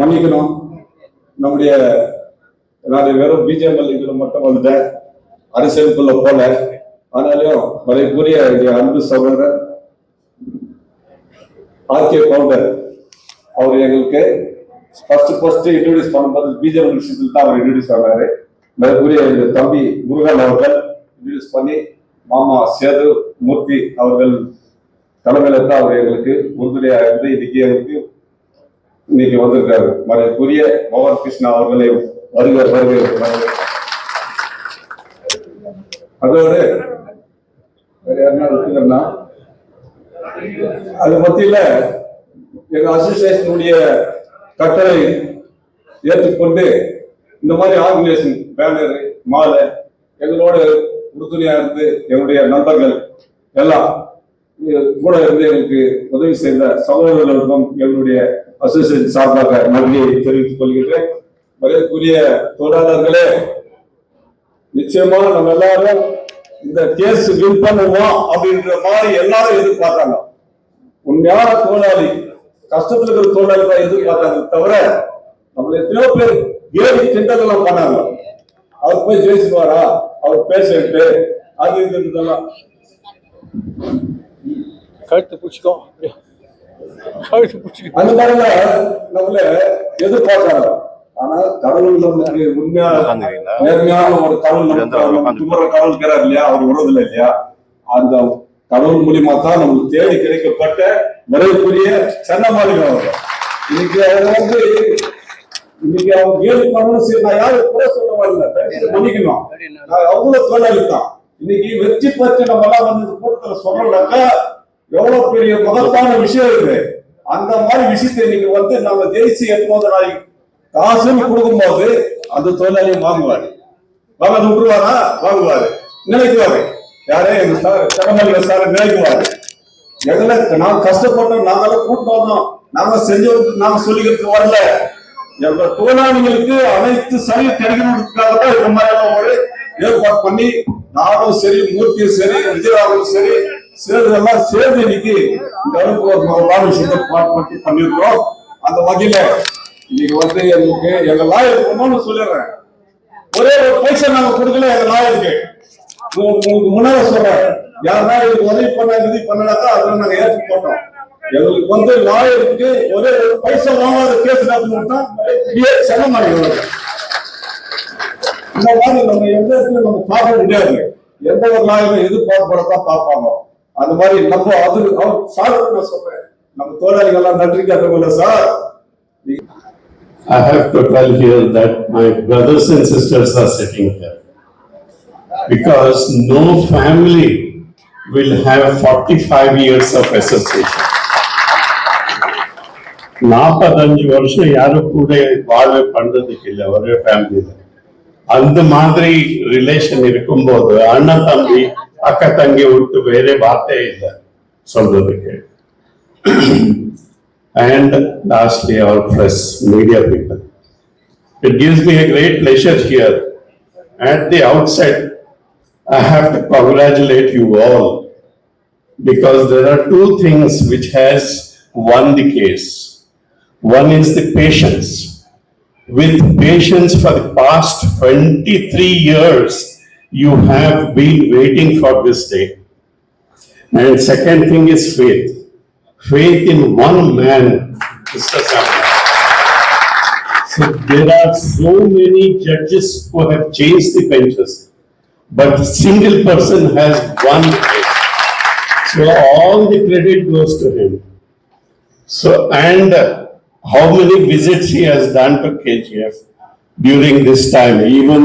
மன்னிக்கணும். நம்முடைய நான் வெறும் பிஜேஎம்எல் இதுல மட்டும் வந்துட்டேன், அரசியலுக்குள்ள போல. ஆனாலும் மறைக்குரிய அன்பு சகோதரர் ஆர்கே கவுண்டர் அவர் எங்களுக்கு ஃபர்ஸ்ட் இன்ட்ரோடியூஸ் பண்ணும்போது பிஜேபி விஷயத்தில் தான் அவர் இன்ட்ரோடியூஸ் பண்ணாரு. மறைக்குரிய எங்கள் தம்பி முருகன் அவர்கள் இன்ட்ரோடியூஸ் பண்ணி மாமா சேது மூர்த்தி அவர்கள் தலைமையில தான் அவர் எங்களுக்கு உறுதுணையாக இருந்து இன்னைக்கு வந்திருக்காரு. மறைக்குரிய மோகன் கிருஷ்ணா அவர்களை வருக. அதோடு வேற யாருன்னா இருக்குன்னா அது மத்தியில எங்க அசோசியேஷனுடைய கட்டளை ஏற்றுக்கொண்டு இந்த மாதிரி ஆர்கனைசேஷன் பேனர் மாலை எங்களோட உறுதுணையா இருந்து எங்களுடைய நண்பர்கள் எல்லாம் கூட இருந்து எங்களுக்கு உதவி செய்த சகோதரர்களுக்கும் எங்களுடைய அசோசியேஷன் சார்பாக நன்றியை தெரிவித்துக் கொள்கிறேன். மரியாதைக்குரிய தொழிலாளர்களே, நிச்சயமா நம்ம எல்லாரும் இந்த கேஸ் வின் பண்ணுவோம் அப்படின்ற மாதிரி எல்லாரும் எதிர்பார்த்தாங்க. உண்மையான தொழிலாளி, கஷ்டத்துல இருக்கிற தொழிலாளி தான் எதிர்பார்த்தாங்க தவிர நம்மள எத்தனையோ பேர் ஏறி கிண்டதெல்லாம் பண்ணாங்க. அவர் போய் ஜெயிச்சுவாரா, அவர் பேசிட்டு அது இதெல்லாம் கழுத்து பிடிச்சிக்கோ அந்த மாதிரில நம்மள எதிர்பார்த்தாங்க. ஆனா கடவுள் நமக்கு உண்மையான நேர்மையான ஒரு கடவுள் துமர கடவுள் இருக்கிறார் இல்லையா, அவர் உறவுல இல்லையா, அந்த கடவுள் மூலியமா தான் நமக்கு தேடி கிடைக்கப்பட்ட மறைவுக்குரிய சன்னமாளிகள் அவர். இன்னைக்கு அவர் இன்னைக்கு அவங்க ஏழு பண்ணணும். சரி, நான் யாரும் கூட சொல்ல வரல, மன்னிக்கணும், அவ்வளவு தொழிலாளி தான். இன்னைக்கு வெற்றி பற்றி நம்ம எல்லாம் வந்து கூட்டத்துல சொல்றோம்னாக்கா எவ்வளவு பெரிய மகத்தான விஷயம் இருக்கு. அந்த மாதிரி விஷயத்தை இன்னைக்கு வந்து நம்ம ஜெயிச்சு எப்போது நாளைக்கு காசுன்னு கொடுக்கும்போது அந்த தொழிலாளியும் வாங்குவாரு. வாங்க விட்டுருவாரா? வாங்குவாரு, நினைக்குவாரு. யாரே எங்க கடமையில சார் நினைக்குவாரு. எங்களை நாங்க கஷ்டப்பட்டோம், நாங்களாம் கூட்டு வந்தோம், நாங்க செஞ்சவங்களுக்கு நாங்க சொல்லிக்கிறதுக்கு வரல. எங்க தொழிலாளிகளுக்கு அனைத்து சரி கிடைக்கணுன்றதுக்காக தான் இந்த மாதிரி ஒரு ஏற்பாடு பண்ணி நானும் சரி, மூர்த்தியும் சரி, விஜயராகவும் சரி சேர்ந்தெல்லாம் சேர்ந்து இன்னைக்கு இந்த அளவுக்கு ஒரு விஷயத்தை பண்ணிருக்கோம். அந்த வகையில இன்னைக்கு வந்து எங்களுக்கு எங்க லாயருக்கு ஒண்ணு சொல்லிடுறேன், ஒரே ஒரு பைசா நாங்க கொடுக்கல எங்க லாயருக்கு. உங்களுக்கு முன்னால சொல்றேன், யாருன்னா இதுக்கு உதவி பண்ணாக்கா அதுல நாங்க ஏற்று போட்டோம். எங்களுக்கு வந்து லாயருக்கு ஒரே ஒரு பைசா வாங்காத கேஸ் செல்ல மாட்டேங்கிறோம். இந்த மாதிரி நம்ம எந்த இடத்துல நம்ம பார்க்க முடியாது. எந்த ஒரு லாயரும் எதிர்பார்ப்பதான் பார்ப்பாங்க. அந்த மாதிரி நம்ம அது சார் நான் சொல்றேன், நம்ம தோழர்கள் எல்லாம் நன்றி காட்டுவோம்ல sir. I have to tell here that my brothers and sisters are sitting here because no family will have 45 years of association. 45 வருஷம் யாரும் கூட வாழ்வே பண்றதுக்கு இல்லை ஒரே ஃபேமிலியில. அந்த மாதிரி ரிலேஷன் இருக்கும்போது அண்ணன் தம்பி அக்கா தங்கி விட்டு வேற வார்த்தையே இல்லை சொல்றதுக்கு. And lastly, our press, media people. It gives me a great pleasure here. At the outset, I have to congratulate you all because there are two things which has won the case. One is the patience. With patience for the past 23 years, you have been waiting for this day. And second thing is faith. Faith in one man, Mr. Samuel. So there are so many judges who have changed the benches, but a single person has won the case. So all the credit goes to him. So, and how many visits he has done to KGF during this time, even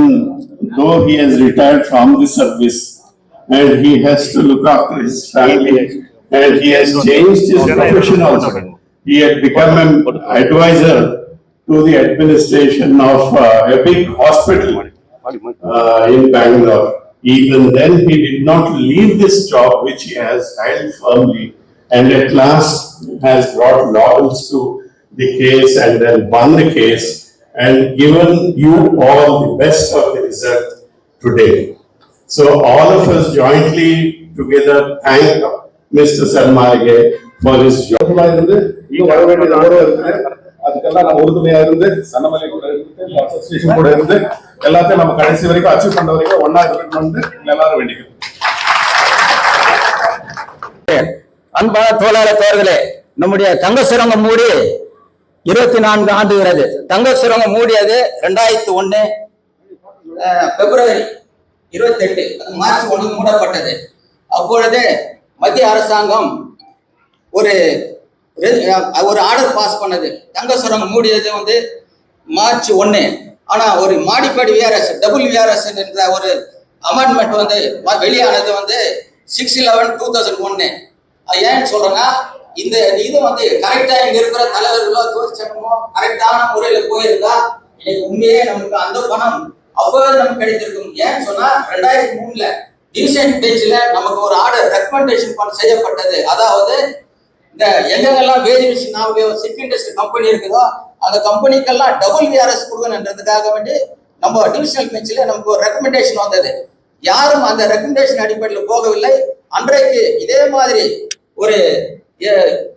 though he has retired from the service and he has to look after his family. And he has changed his profession also. He had become an advisor to the administration of a big hospital in Bangalore. Even then, he did not leave this job which he has held firmly, and at last has brought laurels to the case and then won the case and given you all the best of the result today. So all of us jointly together thank Mr. Sarmalige for his job. அதுக்கெல்லாம் நம்ம உறுதுணையா இருந்து சன்னமலை கூட இருந்து association கூட இருந்து எல்லாத்தையும் நம்ம கடைசி வரைக்கும் அச்சீவ் பண்ண வரைக்கும் ஒன்னா இருக்கணும்னு எல்லாரும் வேண்டிக்கிறோம். அன்பான தோழர் தோழர்களே, நம்முடைய தங்க சுரங்கம் மூடி 24 ஆண்டுகிறது. தங்க சுரங்கம் மூடியது 2001 பிப்ரவரி 28, மார்ச் 1 மூடப்பட்டது. அப்பொழுது மத்திய அரசாங்கம் ஒரு ஆர்டர் பாஸ் பண்ணது. தங்க சுரங்கம் மூடியது வந்து மார்ச் 1. ஆனா ஒரு மாடிப்படி விஆர்எஸ் WRS என்ற ஒரு அமெண்ட்மெண்ட் வந்து வெளியானது வந்து 6/11/2001. ஏன்னு சொல்றேன்னா, இந்த இது வந்து கரெக்டா இங்க இருக்கிற தலைவர்களோ தோற்சங்கமோ கரெக்டான முறையில போயிருந்தா இன்னைக்கு உண்மையே நமக்கு அந்த பணம் அப்பவே நமக்கு கிடைத்திருக்கும். ஏன்னு சொன்னா 2003 டிவிஷன் பெஞ்சில் நமக்கு ஒரு ஆர்டர் ரெக்கமெண்டேஷன் செய்யப்பட்டது. அதாவது இந்த எங்கெங்கெல்லாம் wage machine chip industry company இருக்குதோ அந்த கம்பெனிக்கெல்லாம் WRS கொடுக்கணுன்றதுக்காக வேண்டி நம்ம டிவிஷனல் பெஞ்சில் நமக்கு ஒரு ரெக்கமெண்டேஷன் வந்தது. யாரும் அந்த ரெக்கமெண்டேஷன் அடிப்படையில் போகவில்லை. அன்றைக்கு இதே மாதிரி ஒரு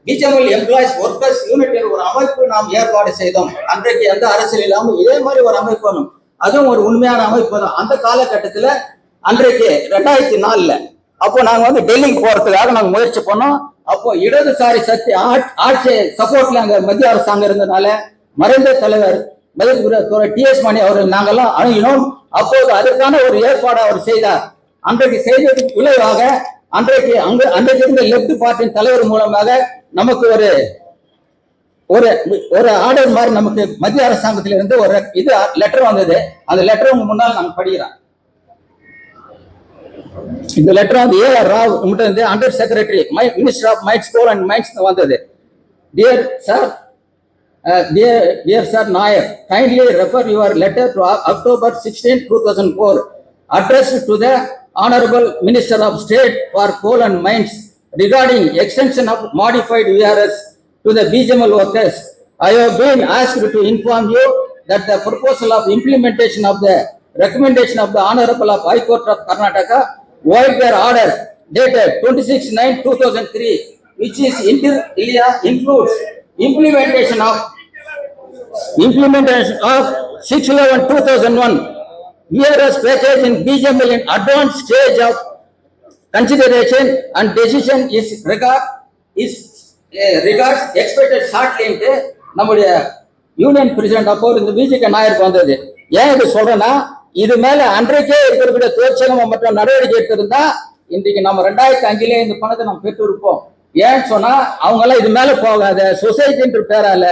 பிஜிஎம்எல் எம்ப்ளாயிஸ் ஒர்க்கர்ஸ் யூனிட் ஒரு அமைப்பு நாம் ஏற்பாடு செய்தோம். அன்றைக்கு எந்த அரசியல் இல்லாமல் இதே மாதிரி ஒரு அமைப்பு வேணும். அதுவும் ஒரு உண்மையான அமைப்பு தான். அந்த காலகட்டத்தில் அன்றைக்கு 2004 அப்போ நாங்க வந்து டெல்லிக்கு போறதுக்காக நாங்க முயற்சி பண்ணோம். அப்போ இடதுசாரி சக்தி ஆட்சி சப்போர்ட்ல அங்க மத்திய அரசாங்கம் இருந்தனால மறைந்த தலைவர் TS மணி அவர்கள் நாங்கெல்லாம் அணுகினோம். அப்போது அதற்கான ஒரு ஏற்பாடு அவர் செய்தார். அன்றைக்கு செய்ததுக்கு விளைவாக அன்றைக்கு அன்றைக்கு இருந்த லெப்ட் பார்ட்டியின் தலைவர் மூலமாக நமக்கு ஒரு ஒரு ஒரு ஆர்டர் மாதிரி நமக்கு மத்திய அரசாங்கத்திலிருந்து ஒரு இது லெட்டர் வந்தது. அந்த லெட்டர் உங்க முன்னால் நாங்க படிக்கிறோம். இந்த லெட்டர் வந்து A.R. ராவ் வந்து under secretary minister of mines coal and mines வந்தது. Dear sir Nair, kindly refer your letter to October 16, 2004 addressed to the Honorable Minister of State for Coal and Mines regarding extension of modified VRS to the BGML workers. I have been asked to inform you that the proposal of implementation of the recommendation of the Honorable of High Court of Karnataka void their order dated 26/9/2003, which is includes implementation of 6/11/2001 VRS package in BGML in advanced stage of consideration and decision is regards expected shortly. நம்முடைய union president அப்போ இந்த BJP நாயருக்கு வந்தது. ஏன் இது சொல்றேன்னா, இது மேல அன்றைக்கே இருக்கக்கூடிய தொழிற்சங்கம் மற்றும் நடவடிக்கை எடுத்திருந்தா இன்றைக்கு நம்ம 2005 இந்த பணத்தை நம்ம பெற்று இருப்போம். ஏன்னு சொன்னா அவங்க எல்லாம் இது மேல போகாத சொசைட்டின்ற பேரால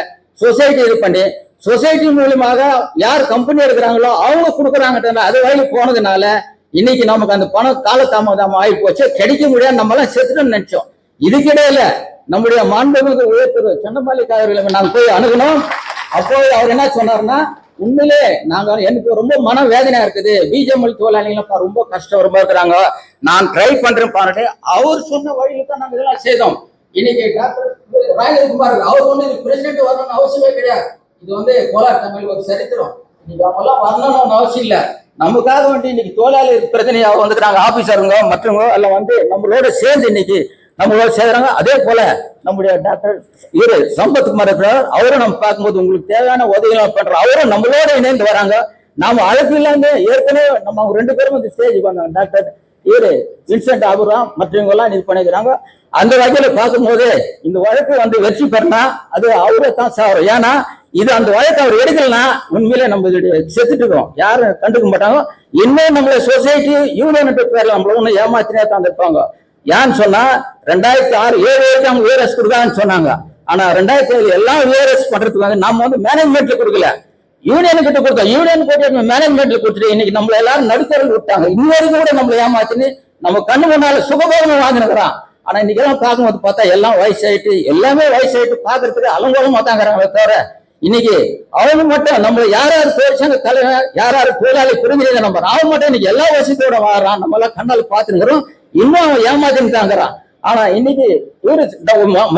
சொசைட்டி இது பண்ணி சொசைட்டி மூலமாக யார் கம்பெனி எடுக்கிறாங்களோ அவங்க கொடுக்குறாங்க. அது வரையில போனதுனால இன்னைக்கு நமக்கு அந்த பணம் காலதாமதம் ஆகி போச்சு, கிடைக்க முடியாது, நம்ம எல்லாம் செத்துட்டோம்னு நினைச்சோம். இதுக்கிடையில நம்முடைய மாண்புமிகு உயர்திரு சந்திரபாலிகா அவர்களை நாங்க போய் அணுகணும். அப்போ அவர் என்ன சொன்னார்னா, உண்மையிலே எனக்கு ரொம்ப மன வேதனையா இருக்குது, பிஜிஎம்எல் தொழிலாளிகள் ரொம்ப கஷ்டம் ரொம்ப இருக்கிறாங்க, நான் ட்ரை பண்றேன் பாருட்டு அவர் சொன்ன வழியில தான் நாங்க இதெல்லாம் செய்தோம். இன்னைக்கு டாக்டர் ராஜேந்திரகுமார் அவர் ஒண்ணு பிரசிடென்ட் வரணும்னு அவசியமே கிடையாது. இது வந்து கோலார் தமிழ் ஒரு சரித்திரம். இன்னைக்கு அவங்க எல்லாம் வரணும்னு அவசியம் இல்லை. நமக்காக வேண்டி இன்னைக்கு தொழிலாளி பிரச்சனையாக வந்துக்கிறாங்க. ஆபீசருங்க மற்றவங்க எல்லாம் வந்து நம்மளோட சேர்ந்து இன்னைக்கு நம்மளோட சேர்றாங்க. அதே போல நம்முடைய டாக்டர் சம்பத் குமார் இருக்கிறார். அவரும் நம்ம பார்க்கும்போது உங்களுக்கு தேவையான உதவிகள் பண்ற அவரும் நம்மளோட இணைந்து வராங்க. நாம அழைப்பு இல்லாம ஏற்கனவே நம்ம 2 பேரும் இந்த ஸ்டேஜுக்கு வந்தாங்க. டாக்டர் வின்சென்ட் ஆபுராம் மற்றவங்க எல்லாம் இது பண்ணிக்கிறாங்க. அந்த வகையில பார்க்கும்போது இந்த வழக்கு வந்து வெற்றி பெறனா அது அவரை தான் சாவரும். ஏன்னா இது அந்த வழக்கு அவர் எடுக்கலன்னா உண்மையிலே நம்ம செத்துட்டு இருக்கோம், யாரும் கண்டுக்க மாட்டாங்க. இன்னும் நம்மள சொசைட்டி யூனியன் பேர்ல நம்மள ஒண்ணு ஏமாத்தினே தான் இருப்பாங்க. ஏன்னு சொன்னா 2006 7 வரைக்கும் அவங்க VRS கொடுக்கான்னு சொன்னாங்க. ஆனா 2007 எல்லாம் VRS பண்றதுக்கு வந்து நம்ம வந்து மேனேஜ்மெண்ட்ல கொடுக்கல, யூனியன் கிட்ட கொடுத்தோம். யூனியன் போட்டு மேனேஜ்மெண்ட்ல கொடுத்துட்டு இன்னைக்கு நம்மள எல்லாரும் நடுத்தரவு விட்டாங்க. இன்னொரு கூட நம்மள ஏமாத்தின்னு நம்ம கண்ணு முன்னால சுகபோகமா வாங்கினுக்கிறான். ஆனா இன்னைக்கு எல்லாம் பார்க்கும்போது பார்த்தா எல்லாம் வயசாயிட்டு எல்லாமே வயசாயிட்டு பாக்குறதுக்கு அலங்கோலமா தாங்கிறாங்களே தவிர இன்னைக்கு அவங்க மட்டும் நம்ம யார் தொழிற்சங்க தலைவர் யார் தொழிலாளி புரிஞ்சுறத நம்பர் அவங்க மட்டும் இன்னைக்கு எல்லா வசதியோட வாடுறான். நம்ம எல்லாம் கண்ணால் பார்த்துக்கிறோம், இன்னும் அவன் ஏமாத்தின்னு தாங்கிறான். ஆனா இன்னைக்கு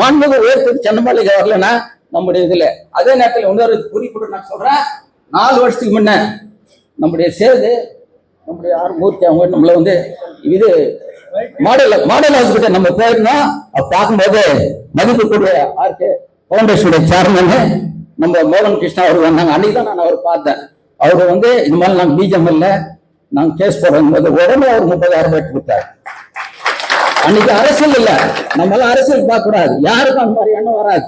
மாண்புமிகு உயர்த்திரு சந்திரபாலிகா வரலன்னா நம்முடைய இதுல அதே நேரத்தில் இன்னொரு குறிப்பிட்டு நான் சொல்றேன். 4 வருஷத்துக்கு முன்ன நம்முடைய சேது நம்முடைய மூர்த்தி அவங்க நம்மள வந்து இது மாடல் ஹாஸ்பிட்டல் நம்ம போயிருந்தோம். பார்க்கும்போது மதிப்புக்குரிய RK ஃபவுண்டேஷனுடைய சேர்மன் நம்ம மோகன் கிருஷ்ணா அவர் வந்தாங்க. அன்னைக்கு தான் நான் அவர் பார்த்தேன். அவர் வந்து இது மாதிரி நாங்கள் பீஜம் இல்லை, நாங்கள் கேஸ் போடுறோம் போது உடனே அவர் 30,000 ரூபாய் கொடுத்தாரு. அன்னைக்கு அரசியல் இல்லை, நம்ம எல்லாம் அரசியல் பார்க்க கூடாது, யாருக்கும் அந்த மாதிரி எண்ணம் வராது.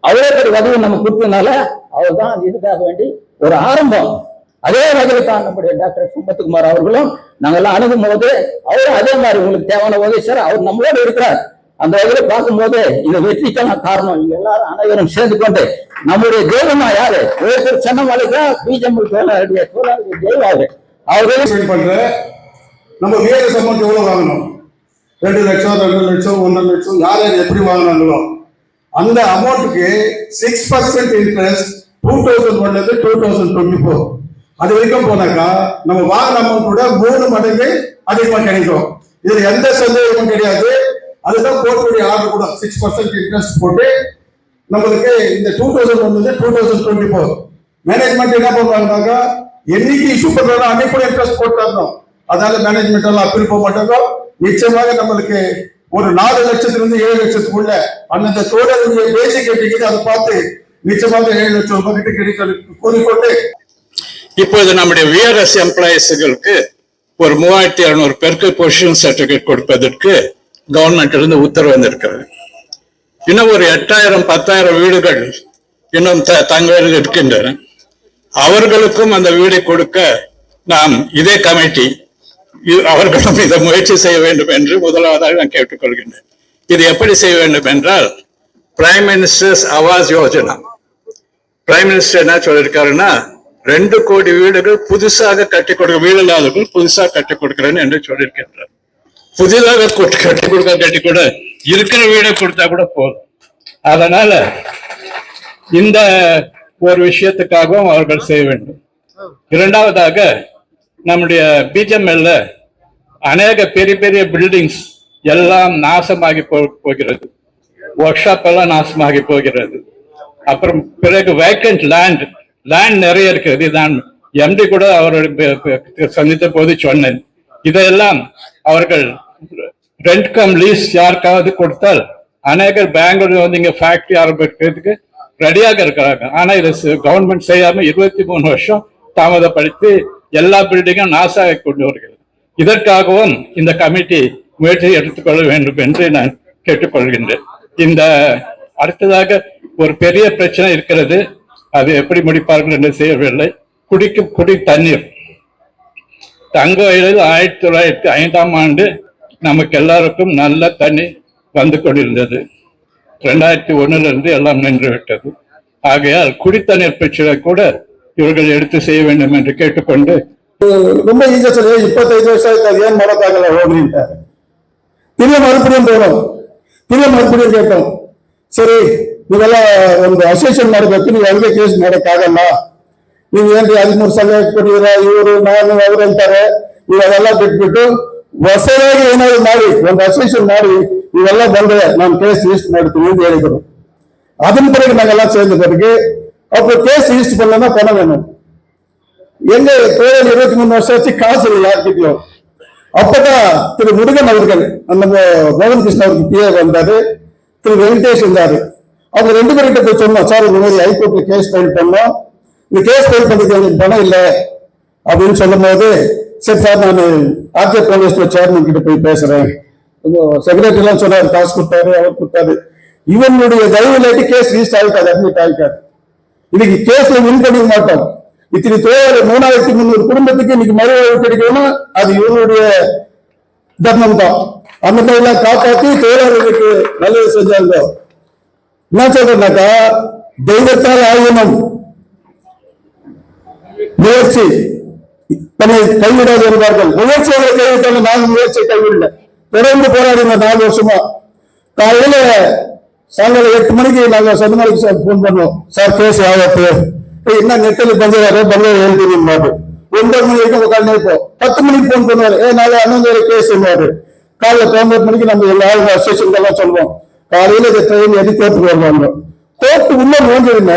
அவ்வளோ பேர் உதவி நம்ம கொடுத்ததுனால அவர் தான் இதுக்காக வேண்டி ஒரு ஆரம்பம். அதே வகையில் தான் நம்முடைய டாக்டர் சம்பத்குமார் அவர்களும் நாங்கெல்லாம் அணுகும் போது அவரும் அதே மாதிரி உங்களுக்கு தேவையான உதவி சார் அவர் நம்மளோடு இருக்கிறார். அந்த வகையில் பார்க்கும்போது இந்த வெற்றிக்கான காரணம் நீங்க எல்லாரும் அனைவரும் சேர்ந்து கொண்டு நம்முடைய தெய்வமா யாரு ஒருத்தர் சென்னமலைக்கா பிஜேபி தோழருடைய தோழருக்கு தெய்வாரு அவரே பண்ற நம்ம வீர சம்பளம் எவ்வளவு வாங்கணும்? 2 லட்சம் 2 லட்சம் 1.5 லட்சம் யார் யார் எப்படி வாங்கினாங்களோ அந்த அமௌண்ட்டுக்கு 6% இன்ட்ரெஸ்ட் 2001 2024 அது வரைக்கும் போனாக்கா நம்ம வாங்கின அமௌண்ட்டோட 3 மடங்கு அதிகமா கிடைக்கும். இதுல எந்த சந்தேகமும் கிடையாது. அதுதான் கோர்ட்டுடைய ஆர்டர் கூட 6% இன்ட்ரெஸ்ட் போட்டு நம்மளுக்கு இந்த 2001 2024 மேனேஜ்மெண்ட் என்ன பண்ணுவாங்கன்னாக்கா என்னைக்கு இஷ்யூ பண்றாங்க அன்னைக்கு கூட இன்ட்ரெஸ்ட் போட்டாரணும். அதனால மேனேஜ்மெண்ட் எல்லாம் அப்பீல் போக மாட்டாங்க. நிச்சயமாக நம்மளுக்கு ஒரு 4 லட்சத்திலிருந்து 7 லட்சத்துக்குள்ள அந்த தோழருடைய பேசிக் கிடைக்குது. அதை பார்த்து நிச்சயமாக 7 லட்சம் ரூபாய் கிட்ட கிடைக்க கூறிக்கொண்டு இப்போது நம்முடைய விஆர்எஸ் எம்ப்ளாயிஸ்களுக்கு ஒரு 3200 பேருக்கு பொசிஷன் சர்டிபிகேட் கொடுப்பதற்கு கவர்மெண்ட் இருந்து உத்தரவு வந்திருக்கிறது. இன்னும் ஒரு 8000 10,000 வீடுகள் இன்னும் தங்கள் இருக்கின்றன. அவர்களுக்கும் அந்த வீடை கொடுக்க நாம் இதே கமிட்டி அவர்களும் இதை முயற்சி செய்ய வேண்டும் என்று முதலாவதாக நான் கேட்டுக்கொள்கின்றேன். இது எப்படி செய்ய வேண்டும் என்றால் prime ministers Awas Yojana. Prime minister என்ன சொல்லியிருக்காருன்னா 2 கோடி வீடுகள் புதுசாக கட்டி கொடுக்க, வீடு இல்லாதவர்கள் புதுசாக கட்டி கொடுக்கிறேன்னு என்று சொல்லியிருக்கின்றார். புதிதாக கட்டி கூட இருக்கிற வீடை கொடுத்தா கூட போதும். அதனால இந்த ஒரு விஷயத்துக்காகவும் அவர்கள் செய்ய வேண்டும். இரண்டாவதாக நம்முடைய பிஜிஎம்எல்ல அநேக பெரிய பெரிய பில்டிங்ஸ் எல்லாம் நாசமாகி போகிறது. ஒர்க் ஷாப் எல்லாம் நாசமாகி போகிறது. அப்புறம் பிறகு வேக்கண்ட் லேண்ட் நிறைய இருக்கிறது. நான் எம்டி கூட அவருடைய சந்தித்த போது சொன்னேன். இதையெல்லாம் அவர்கள் ரெண்ட் கம் லீஸ் யாருக்காவது கொடுத்தால் அநேகர் பெங்களூர் வந்து இங்க ஃபேக்டரி ஆரம்பிக்கிறதுக்கு ரெடியாக இருக்கிறாங்க. ஆனா இதை கவர்மெண்ட் செய்யாம 23 வருஷம் தாமதப்படுத்தி எல்லா பில்டிங்கும் நாசாக கொண்டு வருகிறது. இதற்காகவும் இந்த கமிட்டி முயற்சி எடுத்துக்கொள்ள வேண்டும் என்று நான் கேட்டுக்கொள்கின்றேன். இந்த அடுத்ததாக ஒரு பெரிய பிரச்சனை இருக்கிறது. அது எப்படி முடிப்பார்கள் என்று செய்யவில்லை. குடி தண்ணீர். தங்க வயலில் 1905ஆம் ஆண்டு நமக்கு எல்லாருக்கும் நல்ல தண்ணி வந்து கொண்டிருந்தது. 2001 எல்லாம் நின்று விட்டது. ஆகையால் குடித்தண்ணீர் பிரச்சனை கூட இவர்கள் எடுத்து செய்ய வேண்டும் என்று கேட்டுக்கொண்டு ரொம்ப ஈஸியா சொல்லி 25 வருஷம் ஏன் மறக்காகல ஓடுறாரு. திரும்ப மறுபடியும் போனோம், திரும்ப மறுபடியும் கேட்டோம். சரி நீங்கெல்லாம் ಒಂದು ಅಸೋಸಿಯೇಷನ್ ಮಾಡಬೇಕು, ನೀವು ಹಂಗೆ ಕೇಸ್ ಮಾಡೋಕ್ಕಾಗಲ್ಲ, ನೀವು ಏನ್ರಿ 13 ಸಲ ಕೊಟ್ಟಿದ್ದೀರಾ, ಇವರು ನಾನು ಅವರು ಅಂತಾರೆ. ನೀವು ಅದೆಲ್ಲ ಬಿಟ್ಬಿಟ್ಟು ಹೊಸದಾಗಿ ಏನಾದ್ರು ಮಾಡಿ ಒಂದು ಅಸೋಸಿಯೇಷನ್ ಮಾಡಿ ಇವೆಲ್ಲ ಬಂದ್ರೆ ನಾನು ಕೇಸ್ ರಿಜಿಸ್ಟರ್ ಮಾಡ್ತೀನಿ ಅಂತ ಹೇಳಿದ್ರು. அதன் பிறகு நாங்கெல்லாம் சேர்ந்த பிறகு அப்போ கேஸ் ரிஜிஸ்டர் பண்ணலன்னா பண்ண வேணும். எங்க தோழர் 23 வருஷம் வச்சு காசு இல்லை யார்கிட்டயும். அப்பதான் திரு முருகன் அவர்கள் நம்ம மோகன் கிருஷ்ணா அவருக்கு பிஏ வந்தாரு, திரு வெங்கடேஷ் இருந்தாரு. அவங்க 2 பேர்கிட்ட போய் சொன்னோம், சார் இந்த மாதிரி ஹைகோர்ட்ல கேஸ் ஃபைல் பண்ணோம், இந்த கேஸ் ஃபைல் பண்றதுக்கு எனக்கு பணம் இல்லை அப்படின்னு சொல்லும் போது, சரி சார் நான் ஆர்கே போலீஸ்ல சேர்மன் கிட்ட போய் பேசுறேன். செக்ரட்டரி எல்லாம் சொன்னாரு, காசு கொடுத்தாரு, அவர் கொடுத்தாரு. இவனுடைய தயவு இல்லாட்டி கேஸ் ரிஜிஸ்டர் ஆகிட்டாது, அட்மிட் ஆகிட்டாது. இன்னைக்கு கேஸ்ல வின் பண்ணிக்க மாட்டோம். இத்தனை தோழர் 3300 குடும்பத்துக்கு இன்னைக்கு மறுவாழ்வு கிடைக்கணும்னா அது இவனுடைய தர்மம் தான். அந்த மாதிரிலாம் காப்பாற்றி தோழர்களுக்கு நல்லது செஞ்சாங்க. என்ன சொல்றேன்னாக்கா தெய்வத்தால் ஆகணும் முயற்சி தன்னை கைவிடாது என்பார்கள். முயற்சிகளை கைவிட்டாங்க, நாங்கள் முயற்சியை கைவிடல, தொடர்ந்து போராடின 4 வருஷமா. காலையில சாயங்காலம் 8 மணிக்கு நாங்கள் சொந்தமலைக்கு சார் போன் பண்ணோம், சார் கேஸ் ஆகத்து என்ன நெட்டில் பஞ்சாரு பங்களூர் எழுதினாரு. 9 மணி வரைக்கும் உட்காந்து இருப்போம். 10 மணிக்கு போன் பண்ணுவாரு, நாளை 11 கேஸ் சொல்லுவாரு. காலைல 9 மணிக்கு நம்ம எல்லாரும் அசோசியேஷன் எல்லாம் சொல்லுவோம், காலையில இந்த ட்ரெயின் எது கோர்ட்டுக்கு வருவாங்க. கோர்ட்டு உள்ள நோஞ்சிருந்த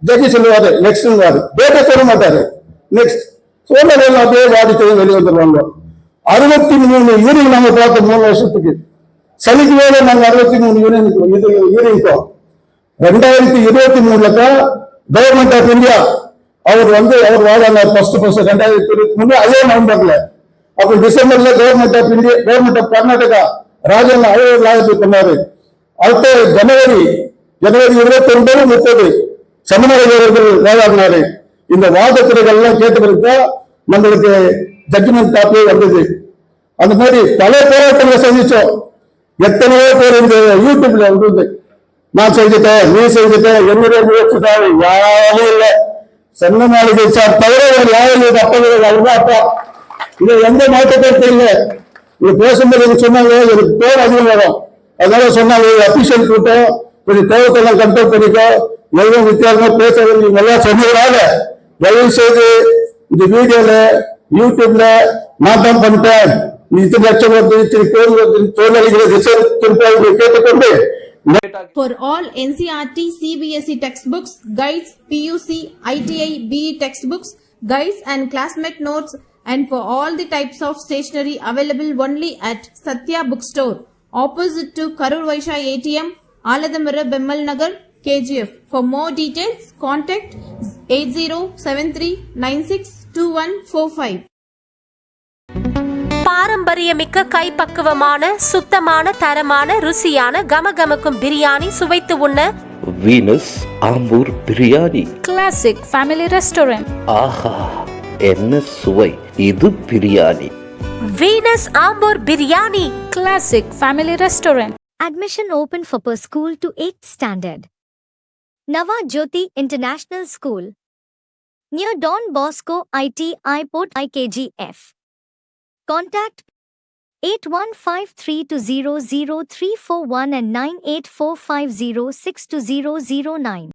ஜட்ஜி சொல்லுவாரு நெக்ஸ்ட் டேட்டா சொல்ல மாட்டாரு. நெக்ஸ்ட் சொன்ன அப்படியே வாடிட்டு வெளியே வந்துருவாங்க. 63 யூனியன் நாங்க பார்த்தோம் 3 வருஷத்துக்கு. சனிக்கு வேலை நாங்க 63 யூனியன் யூனியன்ட்டோம். 2023 தான் கவர்மெண்ட் ஆஃப் இந்தியா அவர் வாழானார் ஃபர்ஸ்ட் 2023 அதே நவம்பர்ல. அப்புறம் டிசம்பர்ல government of India, government of Karnataka ராஜன் அவர் லாயத்து பண்ணாரு. அடுத்த ஜனவரி 29, 30 சமண வீரர்கள் வாழாடினாரு. இந்த வாதத்துறைகள் எல்லாம் கேட்டு பிறகுதான் நம்மளுக்கு ஜட்ஜ்மெண்ட் காப்பியே வந்தது. அந்த மாதிரி பல போராட்டங்களை சந்திச்சோம். எத்தனையோ பேர் இந்த யூடியூப்ல வந்தது, நான் செஞ்சுட்டேன், நீ செஞ்சுட்டேன், என்னுடைய முயற்சி தான், யாரும் இல்லை. சென்ன மாளிகை சார் தவிர யாரும் அப்பா அவர்தான் அப்பா. இது எந்த மாற்றத்தை இல்லை. இது பேசும்போது சொன்னாங்க, எனக்கு பேர் அதிகம் வரும். அதனால சொன்னாங்க, அபிஷியல் கூட்டம் கொஞ்சம் தேவத்தெல்லாம் கண்ட்ரோல் பண்ணிக்கோ, எதுவும் வித்தியாசமா பேசுறது நீங்க எல்லாம் சொன்னதுனால தயவு செய்து இந்த வீடியோல யூடியூப்ல நான் தான் பண்ணிட்டேன், இத்தனை லட்சம் வருது, இத்தனை பேர் வருது, தோல்விகளை கேட்டுக்கொண்டு For all NCERT, CBSE textbooks, guides, PUC, ITI, BE textbooks, guides and classmate notes, and for all the types of stationery available only at Satya Bookstore, opposite to Karur Vaishya ATM, Aladamara, Bemmal Nagar, KGF. For more details, contact 8073962145. பாரம்பரியமிக்க கைப்பக்குவமான சுத்தமான தரமான ருசியான கமகமக்கும் பிரியாணி சுவைத்து உண்ண Venus Ambur biryani classic family restaurant. ஆஹா, என்ன சுவை! இது biryani. Venus Ambur biryani classic family restaurant. Admission open for per school to 8th standard. Nava Jyoti International School, near Don Bosco IT Airport IKGF. Contact 8153200341 and 9845062009.